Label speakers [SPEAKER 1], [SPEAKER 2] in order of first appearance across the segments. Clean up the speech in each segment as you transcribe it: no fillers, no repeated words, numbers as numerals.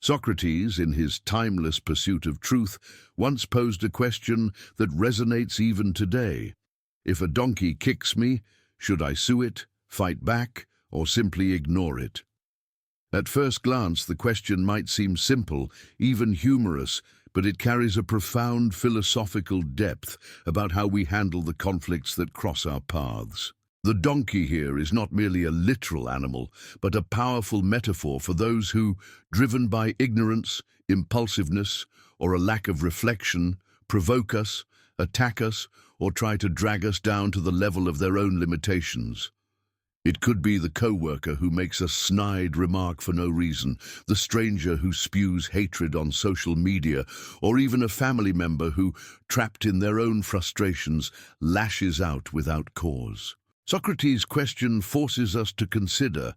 [SPEAKER 1] Socrates, in his timeless pursuit of truth, once posed a question that resonates even today. If a donkey kicks me, should I sue it, fight back, or simply ignore it? At first glance, the question might seem simple, even humorous, but it carries a profound philosophical depth about how we handle the conflicts that cross our paths. The donkey here is not merely a literal animal, but a powerful metaphor for those who, driven by ignorance, impulsiveness, or a lack of reflection, provoke us, attack us, or try to drag us down to the level of their own limitations. It could be the co-worker who makes a snide remark for no reason, the stranger who spews hatred on social media, or even a family member who, trapped in their own frustrations, lashes out without cause. Socrates' question forces us to consider,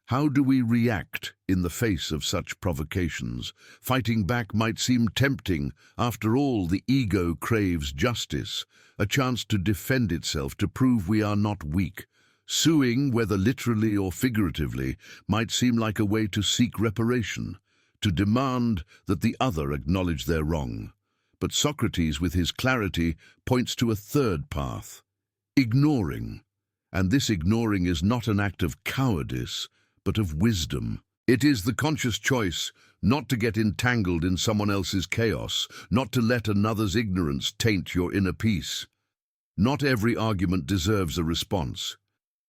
[SPEAKER 1] how do we react in the face of such provocations? Fighting back might seem tempting. After all, the ego craves justice, a chance to defend itself, to prove we are not weak. Suing, whether literally or figuratively, might seem like a way to seek reparation, to demand that the other acknowledge their wrong. But Socrates, with his clarity, points to a third path: ignoring. And this ignoring is not an act of cowardice, but of wisdom. It is the conscious choice not to get entangled in someone else's chaos, not to let another's ignorance taint your inner peace. Not every argument deserves a response.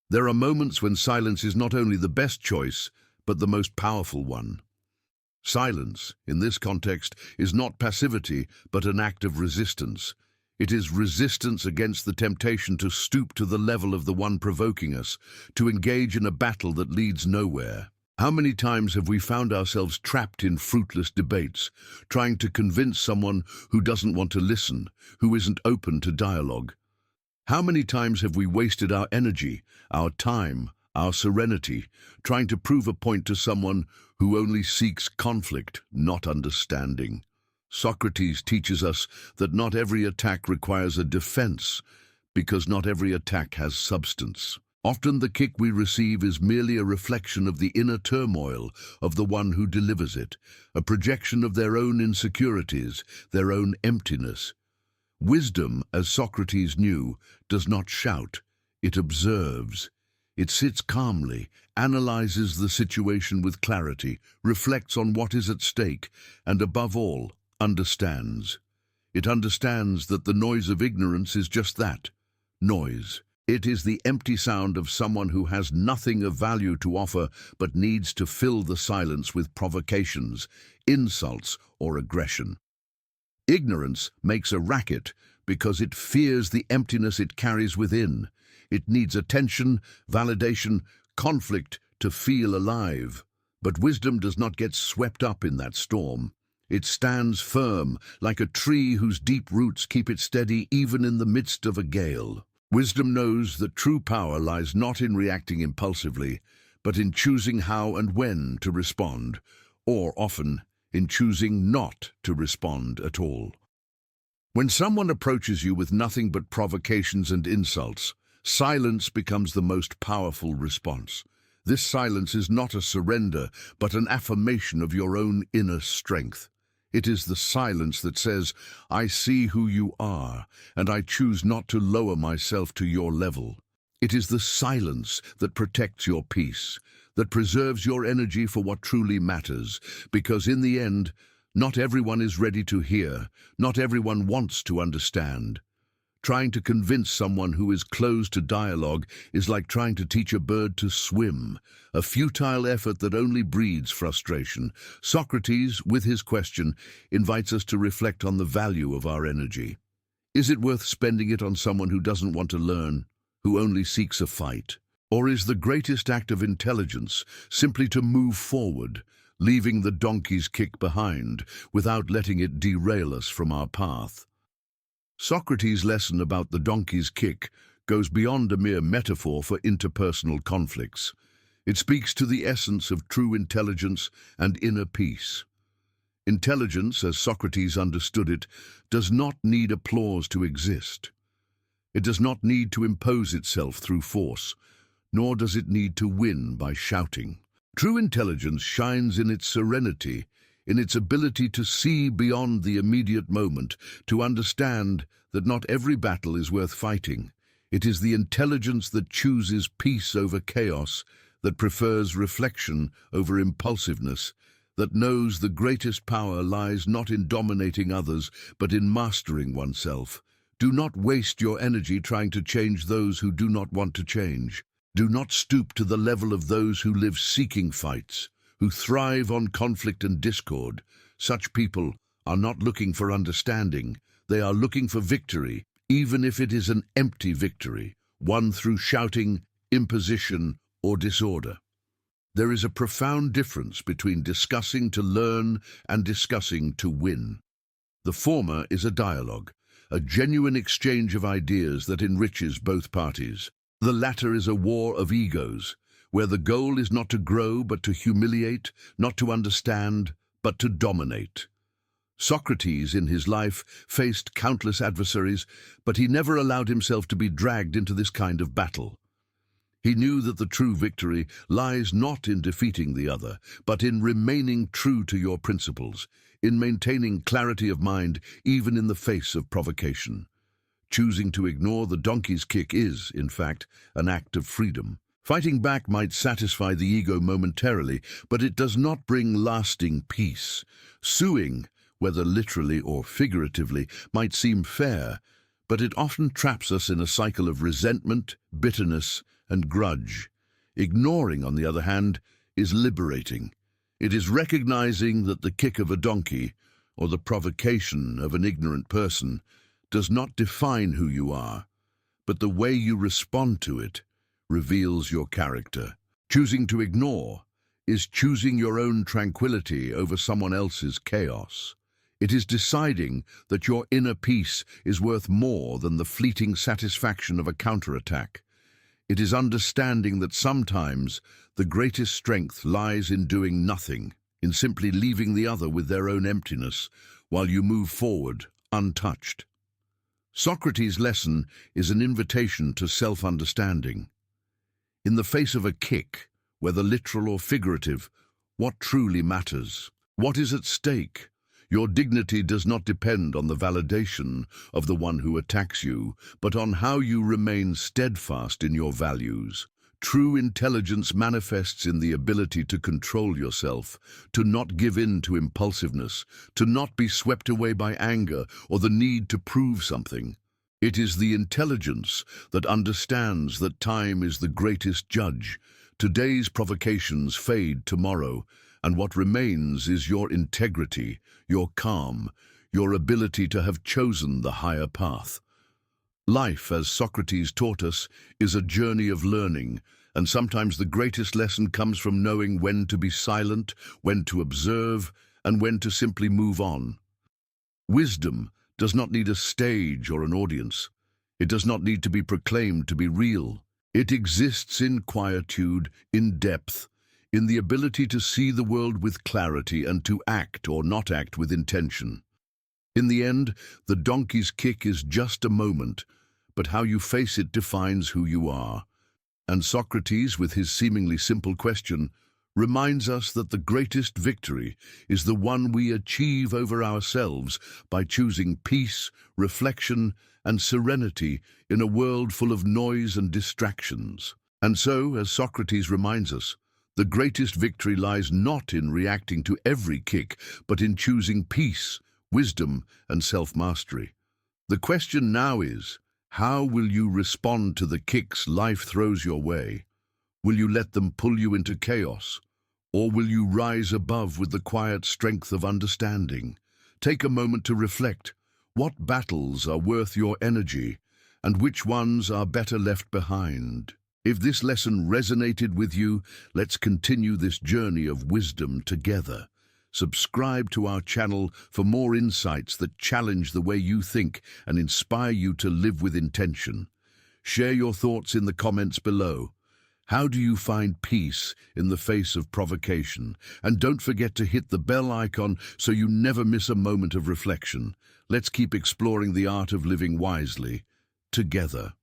[SPEAKER 1] There are moments when silence is not only the best choice, but the most powerful one. Silence, in this context, is not passivity, but an act of resistance. It is resistance against the temptation to stoop to the level of the one provoking us, to engage in a battle that leads nowhere. How many times have we found ourselves trapped in fruitless debates, trying to convince someone who doesn't want to listen, who isn't open to dialogue? How many times have we wasted our energy, our time, our serenity, trying to prove a point to someone who only seeks conflict, not understanding? Socrates teaches us that not every attack requires a defense, because not every attack has substance. Often the kick we receive is merely a reflection of the inner turmoil of the one who delivers it, a projection of their own insecurities, their own emptiness. Wisdom, as Socrates knew, does not shout, it observes. It sits calmly, analyzes the situation with clarity, reflects on what is at stake, and above all, understands. It understands that the noise of ignorance is just that, noise. It is the empty sound of someone who has nothing of value to offer but needs to fill the silence with provocations, insults, or aggression. Ignorance makes a racket because it fears the emptiness it carries within. It needs attention, validation, conflict to feel alive. But wisdom does not get swept up in that storm. It stands firm, like a tree whose deep roots keep it steady even in the midst of a gale. Wisdom knows that true power lies not in reacting impulsively, but in choosing how and when to respond, or often in choosing not to respond at all. When someone approaches you with nothing but provocations and insults, silence becomes the most powerful response. This silence is not a surrender, but an affirmation of your own inner strength. It is the silence that says, I see who you are, and I choose not to lower myself to your level. It is the silence that protects your peace, that preserves your energy for what truly matters, because in the end, not everyone is ready to hear, not everyone wants to understand. Trying to convince someone who is closed to dialogue is like trying to teach a bird to swim, a futile effort that only breeds frustration. Socrates, with his question, invites us to reflect on the value of our energy. Is it worth spending it on someone who doesn't want to learn, who only seeks a fight? Or is the greatest act of intelligence simply to move forward, leaving the donkey's kick behind, without letting it derail us from our path? Socrates' lesson about the donkey's kick goes beyond a mere metaphor for interpersonal conflicts. It speaks to the essence of true intelligence and inner peace. Intelligence, as Socrates understood it, does not need applause to exist. It does not need to impose itself through force, nor does it need to win by shouting. True intelligence shines in its serenity, in its ability to see beyond the immediate moment, to understand that not every battle is worth fighting. It is the intelligence that chooses peace over chaos, that prefers reflection over impulsiveness, that knows the greatest power lies not in dominating others, but in mastering oneself. Do not waste your energy trying to change those who do not want to change. Do not stoop to the level of those who live seeking fights, who thrive on conflict and discord. Such people are not looking for understanding. They are looking for victory, even if it is an empty victory, won through shouting, imposition, or disorder. There is a profound difference between discussing to learn and discussing to win. The former is a dialogue, a genuine exchange of ideas that enriches both parties. The latter is a war of egos, where the goal is not to grow but to humiliate, not to understand but to dominate. Socrates in his life faced countless adversaries, but he never allowed himself to be dragged into this kind of battle. He knew that the true victory lies not in defeating the other, but in remaining true to your principles, in maintaining clarity of mind even in the face of provocation. Choosing to ignore the donkey's kick is, in fact, an act of freedom. Fighting back might satisfy the ego momentarily, but it does not bring lasting peace. Suing, whether literally or figuratively, might seem fair, but it often traps us in a cycle of resentment, bitterness, and grudge. Ignoring, on the other hand, is liberating. It is recognizing that the kick of a donkey, or the provocation of an ignorant person, does not define who you are, but the way you respond to it reveals your character. Choosing to ignore is choosing your own tranquility over someone else's chaos. It is deciding that your inner peace is worth more than the fleeting satisfaction of a counterattack. It is understanding that sometimes the greatest strength lies in doing nothing, in simply leaving the other with their own emptiness, while you move forward untouched. Socrates' lesson is an invitation to self-understanding. In the face of a kick, whether literal or figurative, what truly matters? What is at stake? Your dignity does not depend on the validation of the one who attacks you, but on how you remain steadfast in your values. True intelligence manifests in the ability to control yourself, to not give in to impulsiveness, to not be swept away by anger or the need to prove something. It is the intelligence that understands that time is the greatest judge. Today's provocations fade tomorrow, and what remains is your integrity, your calm, your ability to have chosen the higher path. Life, as Socrates taught us, is a journey of learning, and sometimes the greatest lesson comes from knowing when to be silent, when to observe, and when to simply move on. Wisdom does not need a stage or an audience. It does not need to be proclaimed to be real. It exists in quietude, in depth, in the ability to see the world with clarity and to act or not act with intention. In the end, the donkey's kick is just a moment, but how you face it defines who you are. And Socrates, with his seemingly simple question, reminds us that the greatest victory is the one we achieve over ourselves by choosing peace, reflection, and serenity in a world full of noise and distractions. And so, as Socrates reminds us, the greatest victory lies not in reacting to every kick, but in choosing peace, wisdom, and self-mastery. The question now is, how will you respond to the kicks life throws your way? Will you let them pull you into chaos? Or will you rise above with the quiet strength of understanding? Take a moment to reflect. What battles are worth your energy, and which ones are better left behind? If this lesson resonated with you, let's continue this journey of wisdom together. Subscribe to our channel for more insights that challenge the way you think and inspire you to live with intention. Share your thoughts in the comments below. How do you find peace in the face of provocation? And don't forget to hit the bell icon so you never miss a moment of reflection. Let's keep exploring the art of living wisely together.